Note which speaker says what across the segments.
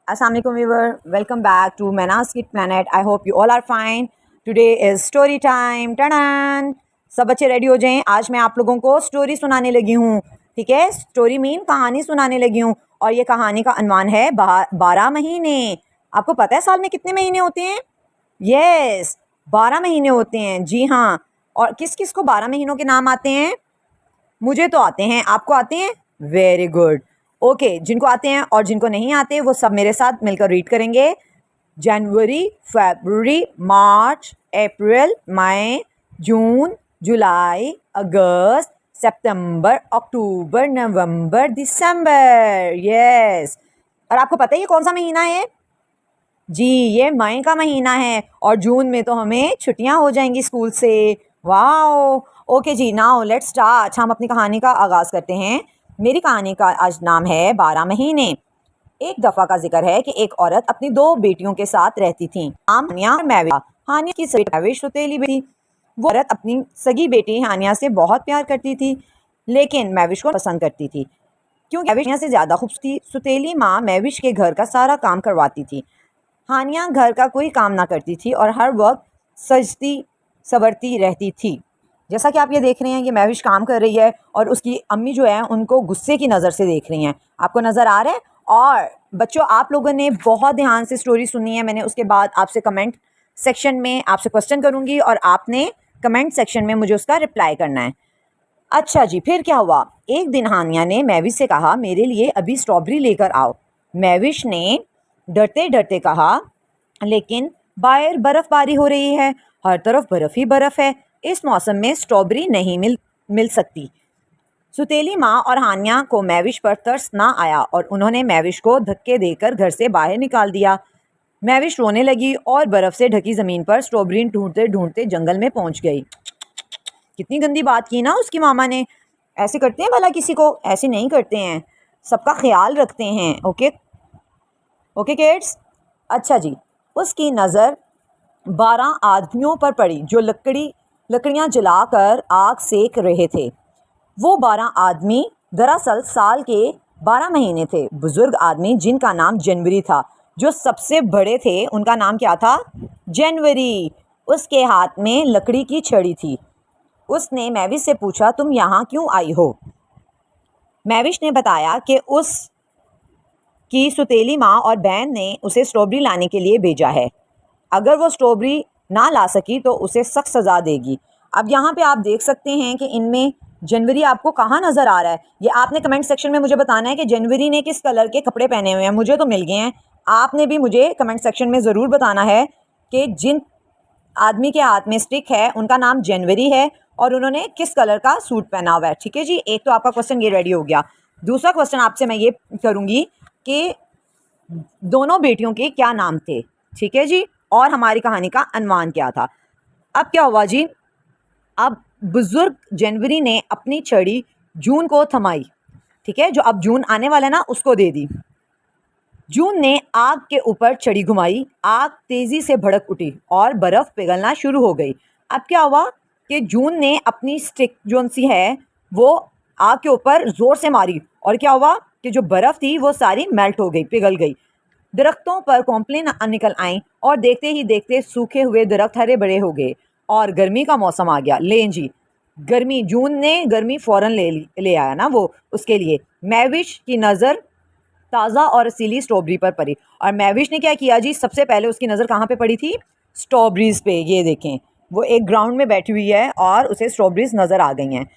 Speaker 1: Assalamu alaikum viewer, welcome back to Mena's Kid Planet. I hope you all are fine. Today is story time. टडन, सब बच्चे ready हो जाएं। आज मैं आप लोगों को स्टोरी सुनाने लगी हूँ। ठीक है, स्टोरी मीन कहानी सुनाने लगी हूँ और ये कहानी का अनवान है 12 महीने। आपको पता है साल में कितने महीने होते हैं? यस, 12 महीने होते हैं। जी हाँ। और किस किस को 12 महीनों के नाम आते हैं? मुझे तो आते हैं, आपको आते हैं? Very good. ओके, जिनको आते हैं और जिनको नहीं आते वो सब मेरे साथ मिलकर रीड करेंगे। जनवरी, फरवरी, मार्च, अप्रैल, मई, जून, जुलाई, अगस्त, सितंबर, अक्टूबर, नवंबर, दिसंबर। यस। और आपको पता है ये कौन सा महीना है? जी, ये मई का महीना है और जून में तो हमें छुट्टियां हो जाएंगी स्कूल से। वाओ। ओके जी, नाउ लेट्स स्टार्ट। हम अपनी कहानी का आगाज़ करते हैं। मेरी कहानी का आज नाम है 12 महीने। एक दफ़ा का जिक्र है कि एक औरत अपनी 2 बेटियों के साथ रहती थी। हानिया और मैविश। हानिया की सगी मैविश सुतीली बेटी। वो औरत अपनी सगी बेटी हानिया से बहुत प्यार करती थी, लेकिन मैविश को पसंद करती थी क्योंकि मैविश हानिया से ज़्यादा खूबसूरत थी। सुतीली माँ मैविश के घर का सारा काम करवाती थी। हानिया घर का कोई काम ना करती थी और हर वक्त सजती संवरती रहती थी। जैसा कि आप ये देख रहे हैं, ये मैविश काम कर रही है और उसकी अम्मी जो है उनको गुस्से की नज़र से देख रही हैं। आपको नज़र आ रहा है? और बच्चों, आप लोगों ने बहुत ध्यान से स्टोरी सुनी है। मैंने उसके बाद आपसे कमेंट सेक्शन में आपसे क्वेश्चन करूँगी और आपने कमेंट सेक्शन में मुझे उसका रिप्लाई करना है। अच्छा जी, फिर क्या हुआ? एक दिन हानिया ने मैविश से कहा, मेरे लिए अभी स्ट्रॉबेरी लेकर आओ। मैविश ने डरते डरते कहा, लेकिन बाहर बर्फबारी हो रही है, हर तरफ बर्फ ही बर्फ है, इस मौसम में स्ट्रॉबेरी नहीं मिल सकती। सुतीली माँ और हानिया को मैविश पर तरस ना आया और उन्होंने मैविश को धक्के देकर घर से बाहर निकाल दिया। मैविश रोने लगी और बर्फ से ढकी ज़मीन पर स्ट्रॉबेरी ढूंढते ढूंढते जंगल में पहुंच गई। कितनी गंदी बात की ना उसकी मामा ने। ऐसे करते हैं भला किसी को? ऐसे नहीं करते हैं, सबका ख्याल रखते हैं। Okay okay kids. अच्छा जी, उसकी नज़र 12 आदमियों पर पड़ी जो लकड़ियाँ जलाकर आग सेक रहे थे। वो 12 आदमी दरअसल साल के 12 महीने थे। बुजुर्ग आदमी जिनका नाम जनवरी था, जो सबसे बड़े थे, उनका नाम क्या था? जनवरी। उसके हाथ में लकड़ी की छड़ी थी। उसने मैविश से पूछा, तुम यहाँ क्यों आई हो? मैविश ने बताया कि उसकी सुतीली माँ और बहन ने उसे स्ट्रॉबेरी लाने के लिए भेजा है। अगर वो स्ट्रॉबेरी ना ला सकी तो उसे सख्त सज़ा देगी। अब यहाँ पे आप देख सकते हैं कि इनमें जनवरी आपको कहाँ नज़र आ रहा है? ये आपने कमेंट सेक्शन में मुझे बताना है कि जनवरी ने किस कलर के कपड़े पहने हुए हैं। मुझे तो मिल गए हैं, आपने भी मुझे कमेंट सेक्शन में ज़रूर बताना है कि जिन आदमी के हाथ में स्टिक है उनका नाम जनवरी है और उन्होंने किस कलर का सूट पहना हुआ है। ठीक है जी, एक तो आपका क्वेश्चन ये रेडी हो गया। दूसरा क्वेश्चन आपसे मैं ये करूँगी कि दोनों बेटियों के क्या नाम थे? ठीक है जी, और हमारी कहानी का अनवान क्या था? अब क्या हुआ जी? अब बुजुर्ग जनवरी ने अपनी छड़ी जून को थमाई। ठीक है, जो अब जून आने वाला है ना, उसको दे दी। जून ने आग के ऊपर छड़ी घुमाई, आग तेजी से भड़क उठी और बर्फ पिघलना शुरू हो गई। अब क्या हुआ कि जून ने अपनी स्टिक जो सी है वो आग के ऊपर जोर से मारी और क्या हुआ कि जो बर्फ थी वो सारी मेल्ट हो गई, पिघल गई। दरख्तों पर कोंपलें निकल आईं और देखते ही देखते सूखे हुए दरख्त हरे भरे हो गए और गर्मी का मौसम आ गया। लें जी, गर्मी, जून ने गर्मी फ़ौरन ले आया ना वो उसके लिए। मैविश की नज़र ताज़ा और रसीली स्ट्रॉबेरी पर पड़ी और मैविश ने क्या किया जी? सबसे पहले उसकी नज़र कहाँ पे पड़ी थी? स्ट्रॉबेरीज़ पे। ये देखें, वो एक ग्राउंड में बैठी हुई है और उसे स्ट्रॉबेरीज़ नज़र आ गई हैं।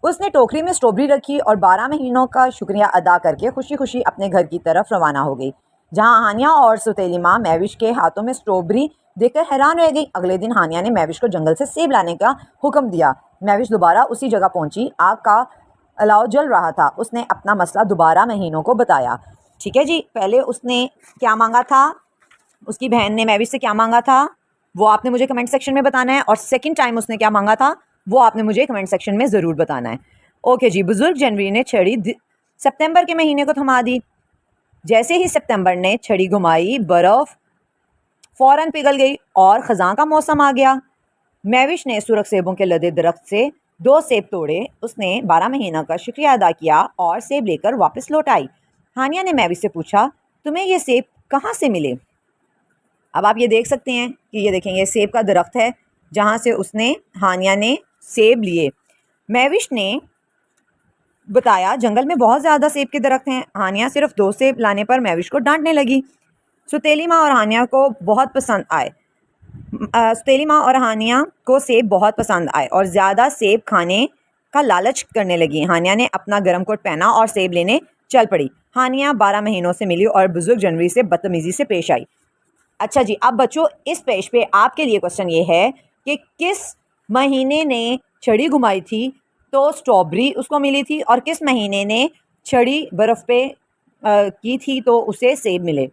Speaker 1: उसने टोकरी में स्ट्रॉबेरी रखी और 12 महीनों का शुक्रिया अदा करके खुशी खुशी अपने घर की तरफ रवाना हो गई, जहां हानिया और सुतीली माँ मैविश के हाथों में स्ट्रॉबेरी देखकर हैरान रह गई। अगले दिन हानिया ने मैविश को जंगल से सेब लाने का हुक्म दिया। मैविश दोबारा उसी जगह पहुंची। आग का अलाव जल रहा था। उसने अपना मसला दोबारा महीनों को बताया। ठीक है जी, पहले उसने क्या मांगा था? उसकी बहन ने मैविश से क्या मांगा था वो आपने मुझे कमेंट सेक्शन में बताना है, और सेकंड टाइम उसने क्या मांगा था वो आपने मुझे कमेंट सेक्शन में ज़रूर बताना है। ओके जी, बुजुर्ग जनवरी ने छड़ी सितंबर के महीने को थमा दी। जैसे ही सितंबर ने छड़ी घुमाई, बर्फ़ फ़ौरन पिघल गई और ख़ज़ां का मौसम आ गया। मैविश ने सुरख सेबों के लदे दरख्त से 2 सेब तोड़े। उसने 12 महीना का शुक्रिया अदा किया और सेब लेकर वापस लौट आई। हानिया ने मैविश से पूछा, तुम्हें ये सेब कहाँ से मिले? अब आप ये देख सकते हैं कि ये देखें, ये सेब का दरख्त है जहाँ से उसने हानिया ने सेब लिए। महविश ने बताया जंगल में बहुत ज़्यादा सेब के दरख्त हैं। हानिया सिर्फ 2 सेब लाने पर महविश को डांटने लगी। सुतेली माँ और हानिया को बहुत पसंद आए। सुतेली माँ और हानिया को सेब बहुत पसंद आए और ज़्यादा सेब खाने का लालच करने लगी। हानिया ने अपना गर्म कोट पहना और सेब लेने चल पड़ी। हानिया 12 महीनों से मिली और बुजुर्ग जनवरी से बदतमीजी से पेश आई। अच्छा जी, अब बच्चों इस पेज पे आपके लिए क्वेश्चन ये है कि किस महीने ने छड़ी घुमाई थी तो स्ट्रॉबेरी उसको मिली थी, और किस महीने ने छड़ी बर्फ़ पे की थी तो उसे सेब मिले।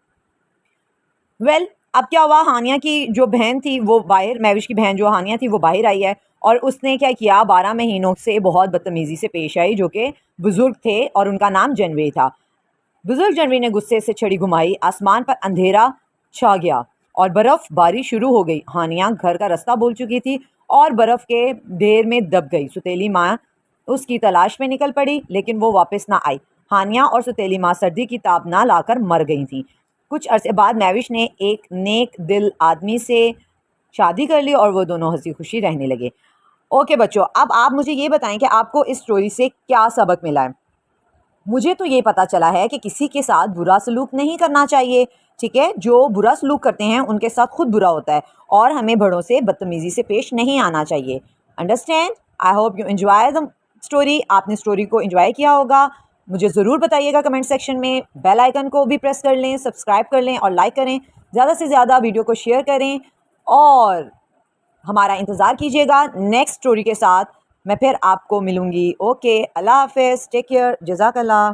Speaker 1: अब क्या हुआ, हानिया की जो बहन थी वो बाहर, महविश की बहन जो हानिया थी वो बाहर आई है और उसने क्या किया, 12 महीनों से बहुत बदतमीज़ी से पेश आई, जो कि बुज़ुर्ग थे और उनका नाम जनवरी था। बुजुर्ग जनवरी ने गुस्से से छड़ी घुमाई, आसमान पर अंधेरा छा गया और बर्फ बारिश शुरू हो गई। हानिया घर का रास्ता भूल चुकी थी और बर्फ के ढेर में दब गई। सुतेली माँ उसकी तलाश में निकल पड़ी, लेकिन वो वापस ना आई। हानिया और सुतेली माँ सर्दी की ताप ना लाकर मर गई थी। कुछ अरसे बाद महविश ने एक नेक दिल आदमी से शादी कर ली और वो दोनों हंसी खुशी रहने लगे। ओके बच्चों, अब आप मुझे ये बताएं कि आपको इस स्टोरी से क्या सबक मिला है। मुझे तो ये पता चला है कि किसी के साथ बुरा सलूक नहीं करना चाहिए, ठीक है। जो बुरा सलूक करते हैं उनके साथ खुद बुरा होता है और हमें बड़ों से बदतमीज़ी से पेश नहीं आना चाहिए। Understand? I hope you enjoy the story. आपने स्टोरी को एंजॉय किया होगा, मुझे ज़रूर बताइएगा कमेंट सेक्शन में। बेल आइकन को भी प्रेस कर लें, सब्सक्राइब कर लें और लाइक करें। ज़्यादा से ज़्यादा वीडियो को शेयर करें और हमारा इंतज़ार कीजिएगा नेक्स्ट स्टोरी के साथ। मैं फिर आपको मिलूँगी। ओके, अल्लाह हाफ़िज़, टेक केयर, जज़ाकल्लाह।